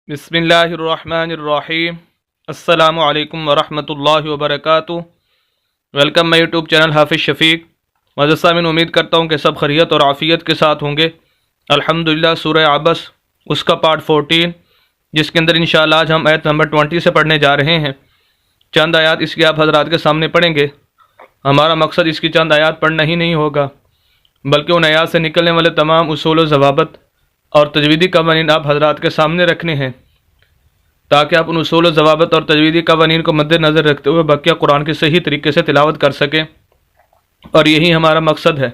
बिस्मिल्लाहिर्रहमानिर्रहीम। अस्सलामु अलैकुम वरहमतुल्लाहि वबरकातुहू। वेलकम माय यूट्यूब चैनल हाफिज़ शफ़ीक। मज़सा में उम्मीद करता हूँ कि सब खैरियत और आफ़ियत के साथ होंगे। अल्हम्दुलिल्लाह सूरह अबस उसका पार्ट 14, जिसके अंदर इंशाअल्लाह आज हम आयत नंबर 20 से पढ़ने जा रहे हैं। चंद आयात इसकी आप हज़रात के सामने पढ़ेंगे। हमारा मकसद इसकी चंद आयात पढ़ना ही नहीं होगा, बल्कि उन आयात से निकलने वाले तमाम उसूल व ज़वाबित और तजवीदी कवानीन आप हज़रात के सामने रखने हैं, ताकि आप उन उसूल व ज़वाबित और तजवीदी कवानीन को मद्देनज़र रखते हुए बकिया कुरान की सही तरीके से तिलावत कर सकें। और यही हमारा मकसद है।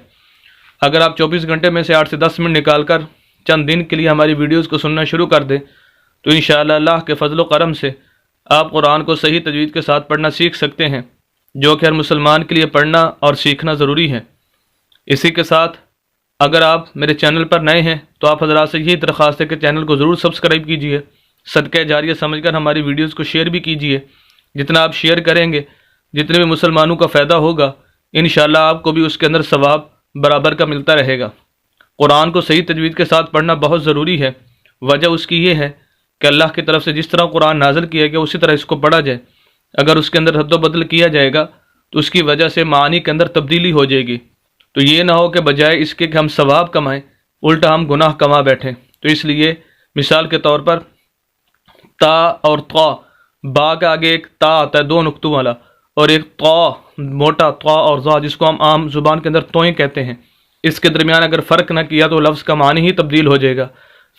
अगर आप 24 घंटे में से 8 से 10 मिनट निकाल कर चंद दिन के लिए हमारी वीडियोज़ को सुनना शुरू कर दें, तो इंशाअल्लाह अल्लाह के फजल व करम से आप कुरान को सही तजवीद के साथ पढ़ना सीख सकते हैं, जो कि हर मुसलमान के लिए पढ़ना और सीखना ज़रूरी है। इसी के साथ अगर आप मेरे चैनल पर नए हैं तो आप हज़रात से यही दरख्वास्त है कि चैनल को ज़रूर सब्सक्राइब कीजिए। सदक़े जारिया समझकर हमारी वीडियोज़ को शेयर भी कीजिए। जितना आप शेयर करेंगे, जितने भी मुसलमानों का फ़ायदा होगा, इंशाअल्लाह आपको भी उसके अंदर सवाब बराबर का मिलता रहेगा। कुरान को सही तजवीद के साथ पढ़ना बहुत ज़रूरी है। वजह उसकी ये है कि अल्लाह की तरफ से जिस तरह कुरान नाज़िल किया गया उसी तरह इसको पढ़ा जाए। अगर उसके अंदर रद्द-ओ-बदल किया जाएगा तो उसकी वजह से मानी के अंदर तब्दीली हो जाएगी। तो ये ना हो कि बजाय इसके कि हम सवाब कमाएं, उल्टा हम गुनाह कमा बैठें। तो इसलिए मिसाल के तौर पर ता और ता, बा के आगे एक ता आता है 2 नुक्तों वाला, और एक ता मोटा ता और ज़ा, जिसको हम आम ज़ुबान के अंदर तोएं कहते हैं। इसके दरमियान अगर फ़र्क ना किया तो लफ्ज़ का मानी ही तब्दील हो जाएगा।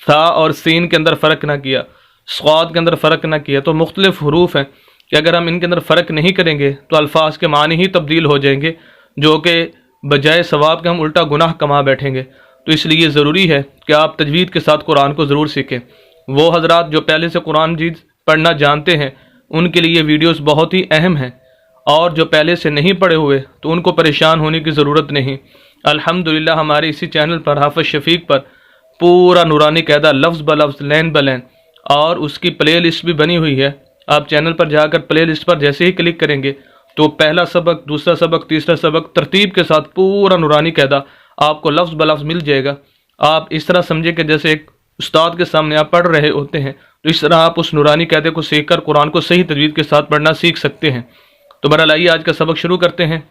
सा और सीन के अंदर फ़र्क ना किया, स्वाद के अंदर फ़र्क ना किया, तो मुख्तलिफ़ हरूफ हैं कि अगर हम इनके अंदर फ़र्क नहीं करेंगे तो अल्फाज के मानी ही तब्दील हो जाएंगे, जो कि बजाय सवाब के हम उल्टा गुनाह कमा बैठेंगे। तो इसलिए ज़रूरी है कि आप तजवीद के साथ कुरान को ज़रूर सीखें। वो हज़रात जो पहले से कुरान मजीद पढ़ना जानते हैं उनके लिए वीडियोस बहुत ही अहम हैं, और जो पहले से नहीं पढ़े हुए तो उनको परेशान होने की ज़रूरत नहीं। अल्हम्दुलिल्लाह हमारे इसी चैनल पर हाफिज़ शफ़ीक पर पूरा नूरानी कायदा लफ्ज़ ब लफ्ज़, लैन ब लैन, और उसकी प्ले लिस्ट भी बनी हुई है। आप चैनल पर जाकर प्ले लिस्ट पर जैसे ही क्लिक करेंगे तो पहला सबक, दूसरा सबक, तीसरा सबक तरतीब के साथ पूरा नूरानी कायदा आपको लफ्ज़ ब लफ्ज़ मिल जाएगा। आप इस तरह समझे कि जैसे एक उस्ताद के सामने आप पढ़ रहे होते हैं, तो इस तरह आप उस नूरानी कायदे को सीख कर कुरान को सही तजवीद के साथ पढ़ना सीख सकते हैं। तो बहरहाल आइए आज का सबक शुरू करते हैं।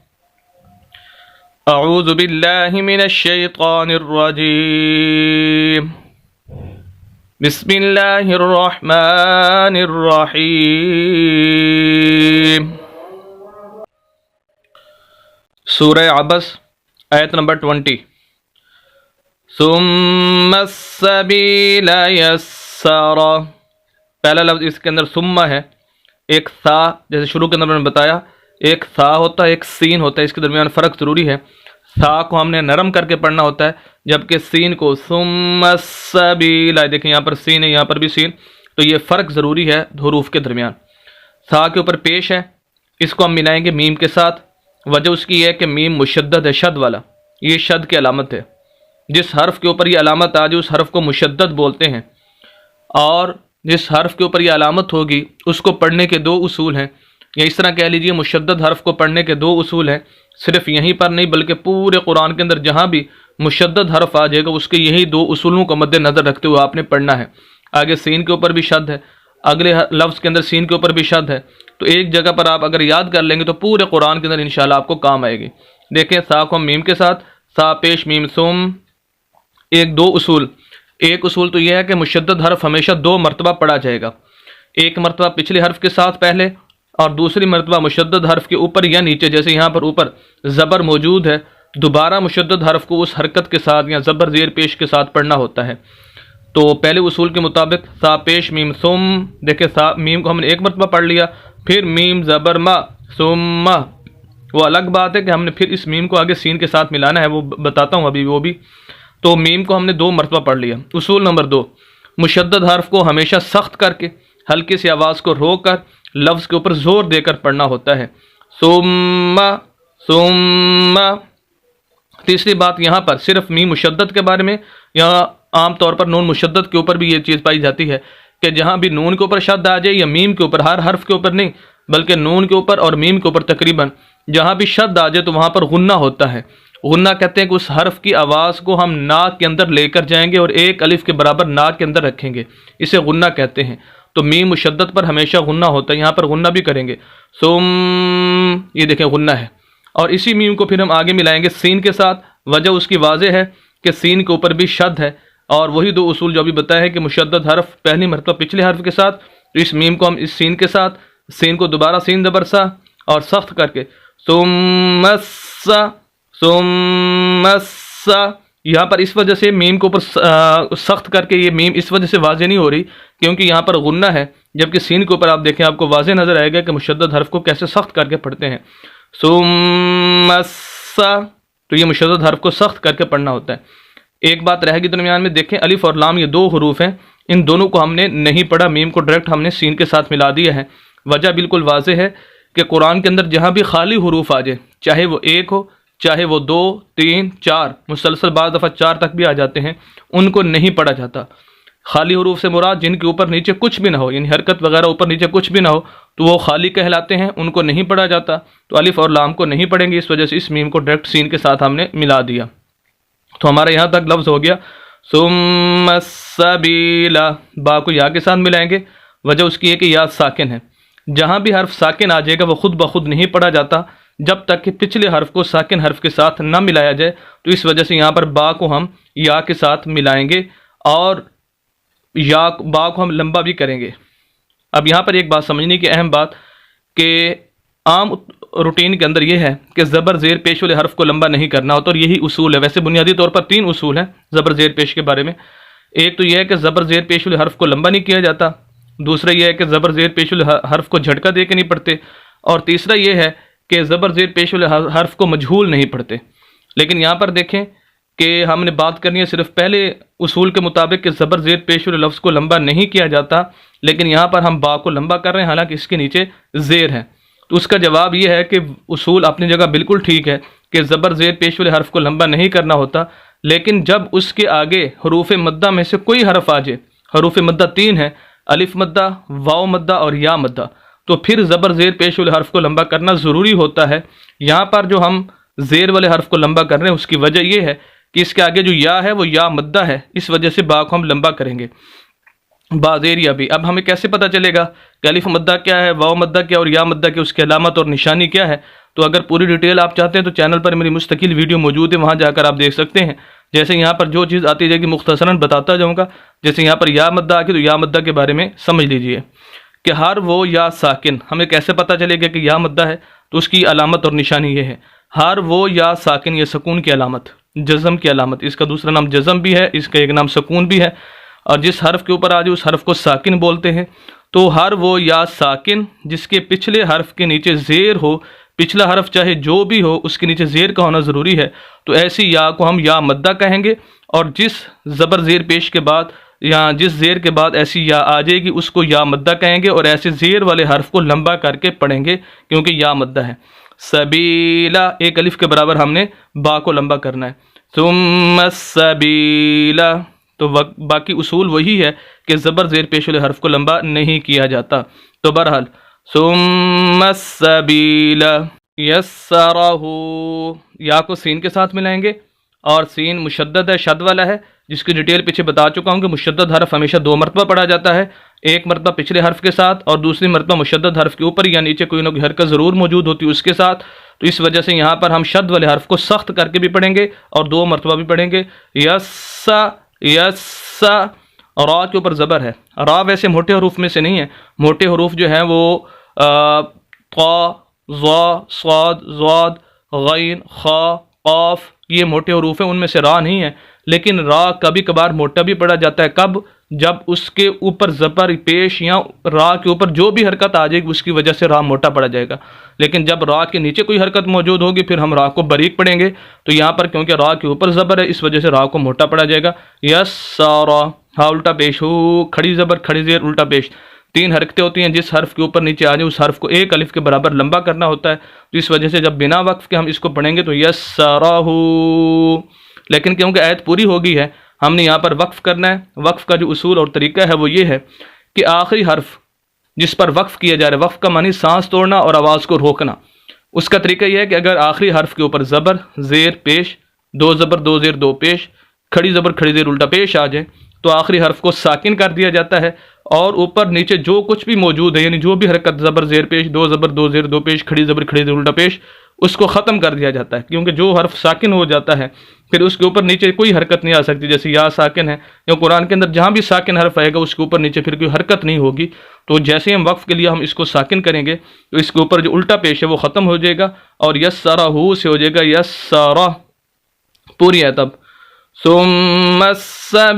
अऊज़ु बिल्लाहि मिनश शैतानिर रजीम। बिस्मिल्लाहिर रहमानिर रहीम। सूरह अबस आयत नंबर 20। सुम्मस्सबील यस्सरा, पहला लफ्ज़ इसके अंदर सुम्मा है। एक सा, जैसे शुरू के अंदर मैंने बताया, एक सा होता है, एक सीन होता है, इसके दरमियान फ़र्क ज़रूरी है। सा को हमने नरम करके पढ़ना होता है, जबकि सीन को सुम्मस्सबील, देखिए यहाँ पर सीन है, यहाँ पर भी सीन, तो ये फ़र्क ज़रूरी है हरूफ के दरमियान। सा के ऊपर पेश है, इसको हम मिलाएंगे मीम के साथ। वजह उसकी है कि मीम मुशद्दद है, शद वाला, ये शद की अलामत है। जिस हर्फ के ऊपर ये अलामत आ जाए उस हर्फ को मुशद्दद बोलते हैं, और जिस हर्फ के ऊपर ये अलामत होगी उसको पढ़ने के 2 उसूल हैं, या इस तरह कह लीजिए मुशद्दद हर्फ को पढ़ने के 2 उसूल हैं। सिर्फ यहीं पर नहीं बल्कि पूरे कुरान के अंदर जहाँ भी मुशद्दद हर्फ आ जाएगा उसके यही 2 उसूलों को मद्देनज़र रखते हुए आपने पढ़ना है। आगे सीन के ऊपर भी शद है, अगले लफ्ज़ के अंदर सीन के ऊपर भी शद है, तो एक जगह पर आप अगर याद कर लेंगे तो पूरे कुरान के अंदर इंशाअल्लाह आपको काम आएगी। देखें, सा को हम मीम के साथ, सा पेश मीम सुम, एक 2 उसूल। एक उसूल तो यह है कि मुशद्दद हर्फ हमेशा 2 मरतबा पढ़ा जाएगा। एक मरतबा पिछले हर्फ के साथ पहले, और दूसरी मरतबा मुशद्दद हर्फ के ऊपर या नीचे। जैसे यहाँ पर ऊपर ज़बर मौजूद है, दोबारा मुशद्दद हर्फ को उस हरकत के साथ या ज़बर ज़ेर पेश के साथ पढ़ना होता है। तो पहले उसूल के मुताबिक सा पेश मीम सुम, देखिए सा मीम को हमने एक मरतबा पढ़ लिया, फिर मीम ज़बर मा सुम्मा। वो अलग बात है कि हमने फिर इस मीम को आगे सीन के साथ मिलाना है, वो बताता हूँ अभी वो भी। तो मीम को हमने 2 मरतबा पढ़ लिया। उसूल नंबर 2, मुशद्दद हर्फ को हमेशा सख्त करके हल्की सी आवाज़ को रोक कर लफ्ज़ के ऊपर ज़ोर देकर पढ़ना होता है। सुम्मा सुम्मा। तीसरी बात यहाँ पर सिर्फ मीम मुशद्दद के बारे में, यहाँ आम तौर पर नून मुशद्दद के ऊपर भी ये चीज़ पाई जाती है कि जहाँ भी नून के ऊपर शद आ जाए या मीम के ऊपर, हर हर्फ के ऊपर नहीं बल्कि नून के ऊपर और मीम के ऊपर तकरीबन जहाँ भी शद आ जाए तो वहाँ पर गुन्ना होता है, गुन्ना कहते हैं कि उस हर्फ की आवाज़ को हम नाक के अंदर लेकर जाएंगे और एक अलिफ के बराबर नाक के अंदर रखेंगे, इसे गुन्ना कहते हैं। तो मीम मुशद्दद पर हमेशा गुन्ना होता है, यहाँ पर गुन्ना भी करेंगे। सुम, ये देखें गुन्ना है। और इसी मीम को फिर हम आगे मिलाएंगे सीन के साथ। वजह उसकी वाज़ेह है कि सीन के ऊपर भी शद है, और वही दो उसूल जो अभी बताया है कि मुशद्दद हर्फ पहली मरतबा पिछले हर्फ के साथ, तो इस मीम को हम इस सीन के साथ, सीन को दोबारा सीन ज़बर सा और सख्त करके सुम्मस्सा, सुम्मस्सा, यहाँ पर इस वजह से मीम के ऊपर सख्त करके ये मीम इस वजह से वाज़े नहीं हो रही क्योंकि यहाँ पर गुन्ना है, जबकि सीन के ऊपर आप देखें आपको वाज़े नज़र आएगा कि मुशद्दद हर्फ को कैसे सख्त करके पढ़ते हैं। सुम्मस्सा, तो ये मुशद्दद हर्फ को सख्त करके पढ़ना होता है। एक बात रहेगी दरमियान में, देखें अलिफ और लाम ये दो हरूफ हैं, इन दोनों को हमने नहीं पढ़ा, मीम को डायरेक्ट हमने सीन के साथ मिला दिया है। वजह बिल्कुल वाज़े है कि कुरान के अंदर जहाँ भी खाली हरूफ आ जाए, चाहे वो एक हो, चाहे वो 2, 3, 4, मुसलसल बाज़ दफ़ा 4 तक भी आ जाते हैं, उनको नहीं पढ़ा जाता। खाली हरूफ से मुराद जिनके ऊपर नीचे कुछ भी ना हो, यानी हरकत वगैरह ऊपर नीचे कुछ भी ना हो, तो वो खाली कहलाते हैं, उनको नहीं पढ़ा जाता। तो अलिफ और लाम को नहीं पढ़ेंगे, इस वजह से इस मीम को डायरेक्ट सीन के साथ हमने मिला दिया। तो हमारे यहाँ तक लफ्ज़ हो गया सुम्मस्सबीला। बा को या के साथ मिलाएंगे, वजह उसकी है कि या साकिन है। जहाँ भी हर्फ साकिन आ जाएगा वो खुद ब खुद नहीं पढ़ा जाता जब तक कि पिछले हर्फ को साकिन हर्फ के साथ न मिलाया जाए। तो इस वजह से यहाँ पर बा को हम या के साथ मिलाएंगे और या बा को हम लंबा भी करेंगे। अब यहाँ पर एक बात समझने की अहम बात कि आम रूटीन के अंदर यह है कि ज़बर ज़ेर पेश वाले हर्फ को लंबा नहीं करना होता, और यही उसूल है। वैसे बुनियादी तौर पर 3 उसूल हैं ज़बर ज़ेर पेश के बारे में। एक तो यह है कि ज़बर ज़ेर पेश वाले हर्फ को लंबा नहीं किया जाता, दूसरा यह है कि ज़बर ज़ेर पेश वाले हर्फ को झटका दे के नहीं पढ़ते, और तीसरा यह है कि ज़बर ज़ेर पेश वाले हर्फ को मजहूल नहीं पढ़ते। लेकिन यहाँ पर देखें कि हमने बात करनी है सिर्फ पहले उसूल के मुताबिक कि ज़बर ज़ेर पेश वाले लफ्ज़ को लंबा नहीं किया जाता, लेकिन यहाँ पर हम बा को लंबा कर रहे हैं, हालांकि इसके नीचे ज़ेर है। तो उसका जवाब यह है कि उसूल अपनी जगह बिल्कुल ठीक है कि ज़बर ज़ेर पेश वाले हर्फ को लंबा नहीं करना होता, लेकिन जब उसके आगे हरूफ मद्दा में से कोई हर्फ आ जाए, हरूफ मद्दा 3 है, अलिफ मद्दा, वाव मद्दा और या मद्दा, तो फिर ज़बर ज़ेर पेश वाले हर्फ को लंबा करना ज़रूरी होता है। यहाँ पर जो हम ज़ेर वाले हर्फ को लंबा कर रहे हैं उसकी वजह यह है कि इसके आगे जो या है वो या मद्दा है, इस वजह से बा को हम लंबा करेंगे। बाज़ेर या भी। अब हमें कैसे पता चलेगा कि अलिफ मद्दा क्या है, वाव मद्दा क्या और या मद्दा क्या, उसकी अलामत और निशानी क्या है? तो अगर पूरी डिटेल आप चाहते हैं तो चैनल पर मेरी मुस्तकिल वीडियो मौजूद है, वहाँ जाकर आप देख सकते हैं। जैसे यहाँ पर जो चीज़ आती जाएगी मुख्तसरन बताता जाऊँगा। जैसे यहाँ पर या मद्दा आके, तो या मद्दा के बारे में समझ लीजिए कि हर वो या साकिन, हमें कैसे पता चलेगा कि या मद्दा है? तो उसकी अलामत और निशानी ये है, हर वो या साकिन, ये सुकून की अलामत, जज़म की अलामत। इसका दूसरा नाम जज़म भी है, इसका एक नाम सुकून भी है, और जिस हर्फ के ऊपर आ जाए उस हर्फ को साकिन बोलते हैं। तो हर वो या साकिन जिसके पिछले हर्फ के नीचे ज़ेर हो, पिछला हर्फ चाहे जो भी हो उसके नीचे ज़ेर का होना ज़रूरी है, तो ऐसी या को हम या मद्दा कहेंगे। और जिस ज़बर ज़ेर पेश के बाद या जिस ज़ेर के बाद ऐसी या आ जाएगी उसको या मद्दा कहेंगे, और ऐसे ज़ेर वाले हर्फ को लंबा करके पढ़ेंगे क्योंकि या मद्दा है। सबीला, एक अलिफ के बराबर हमने बा को लंबा करना है। सुम्मा सबीला, तो बाकी उसूल वही है कि ज़बर ज़ेर पेश वाले हर्फ को लंबा नहीं किया जाता। तो बहरहाल सुम्मा सबीला यस्सरहू, या को सीन के साथ मिलाएंगे, और सीन मुशद्दद है, शद वाला है, जिसकी डिटेल पीछे बता चुका हूँ कि मुशद्दद हर्फ हमेशा 2 मरतबा पढ़ा जाता है, एक मरतबा पिछले हर्फ के साथ और दूसरी मरतबा मुशद्दद हर्फ के ऊपर या नीचे कोई ना कोई हरकत ज़रूर मौजूद होती है उसके साथ। तो इस वजह से यहाँ पर हम शद वाले हर्फ को सख्त करके भी पढ़ेंगे और 2 मरतबा भी पढ़ेंगे। यस्सा, यस्सा, रा के ऊपर ज़बर है। रा वैसे मोटे हरूफ में से नहीं है, मोटे हरूफ जो हैं वो क़ा, ज़ा, स्वाद, ज़ाद, गैन, खा, क़ाफ, ये मोटे हरूफ हैं, उनमें से रा नहीं है। लेकिन रा कभी कभार मोटा भी पढ़ा जाता है, कब? जब उसके ऊपर ज़बर पेश या रा के ऊपर जो भी हरकत आ जाएगी उसकी वजह से रा मोटा पड़ा जाएगा। लेकिन जब रा के नीचे कोई हरकत मौजूद होगी फिर हम रा को बारीक पढ़ेंगे। तो यहाँ पर क्योंकि रा के ऊपर ज़बर है इस वजह से रा को मोटा पड़ा जाएगा। यस्सरा, हा उल्टा पेश हो, खड़ी ज़बर खड़ी ज़ेर उल्टा पेश, 3 हरकतें होती हैं। जिस हर्फ के ऊपर नीचे आ जाए उस हर्फ को एक अलिफ के बराबर लंबा करना होता है। तो इस वजह से जब बिना वक्फ के हम इसको पढ़ेंगे तो यस्सराहू। लेकिन क्योंकि आयत पूरी हो गई है हमने यहाँ पर वक्फ करना है। वक्फ का जो उसूल और तरीका है वो ये है कि आखिरी हर्फ जिस पर वक्फ किया जा रहा है, वक्फ का मानी सांस तोड़ना और आवाज़ को रोकना, उसका तरीका यह है कि अगर आखिरी हर्फ के ऊपर ज़बर ज़ेर पेश, दो ज़बर दो ज़ेर दो पेश, खड़ी ज़बर खड़ी ज़ेर उल्टा पेश आ जाए तो आखिरी हर्फ को साकिन कर दिया जाता है और ऊपर नीचे जो कुछ भी मौजूद है, यानी जो भी हरकत ज़बर ज़ेर पेश, दो ज़बर दो ज़ेर दो पेश, खड़ी ज़बर खड़ी ज़ेर उल्टा पेश, उसको ख़त्म कर दिया जाता है। क्योंकि जो हर्फ साकिन हो जाता है फिर उसके ऊपर नीचे कोई हरकत नहीं आ सकती। जैसे या साकिन है, या कुरान के अंदर जहाँ भी साकिन हर्फ आएगा उसके ऊपर नीचे फिर कोई हरकत नहीं होगी। तो जैसे हम वक्फ के लिए हम इसको साकिन करेंगे तो इसके ऊपर जो उल्टा पेश है वो ख़त्म हो जाएगा और यस्सरहू से हो जाएगा यस्सरा पूरी है तब सुम्मस्सबीला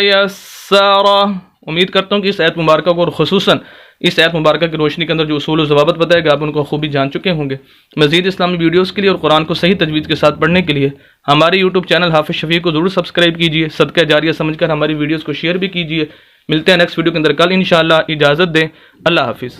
यस्सरा। उम्मीद करता हूँ कि इस आयत मुबारक को और ख़ुसूसन इस आयत मुबारक की रोशनी के अंदर जो उसूल और ज़वाबत बताएगा आप उनको खूबी जान चुके होंगे। मज़ीद इस्लामी वीडियोज़ के लिए और कुरान को सही तजवीज़ के साथ पढ़ने के लिए हमारे यूट्यूब चैनल हाफिज़ शफ़ीक को ज़रूर सब्सक्राइब कीजिए। सदका जारिया समझकर हमारी वीडियोज़ को शेयर भी कीजिए। मिलते हैं नेक्स्ट वीडियो के अंदर कल इंशाअल्लाह। इजाज़त दें। अल्लाह हाफिज़।